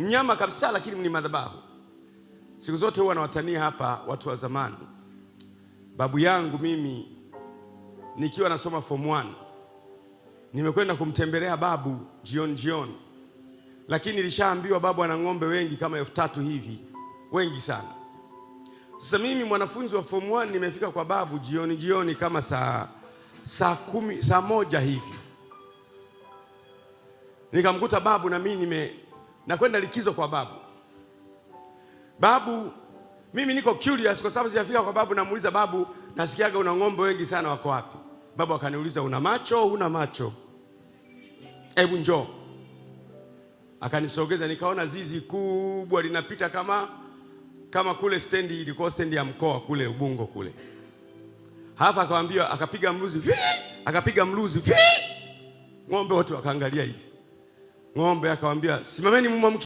mnyama kabisa, lakini ni madhabahu. Siku zote huwa nawatania hapa watu wa zamani. Babu yangu mimi nikiwa nasoma form 1 nimekwenda kumtembelea babu jioni, lakini nilishaambiwa babu ana ng'ombe wengi kama 3000 hivi, wengi sana. Sasa mimi mwanafunzi wa form 1 nimefika kwa babu jioni kama saa 10 saa 1 hivi, nikamkuta babu na mimi nakwenda likizo kwa babu. Babu, mimi niko curious kwa sababu sijafika kwa babu, namuuliza babu, nasikiaga una ng'ombe wengi sana, wako wapi? Babu akaniuliza, una macho? Huna macho? Hebu njoo. Akanisogeza, nikaona zizi kubwa linapita kama kule stendi, ilikuwa stendi ya mkoa kule Ubungo kule. Halafu akamwambia, akapiga mluzi, ng'ombe wote wakaangalia hivi. Ng'ombe akamwambia, simameni mumamke.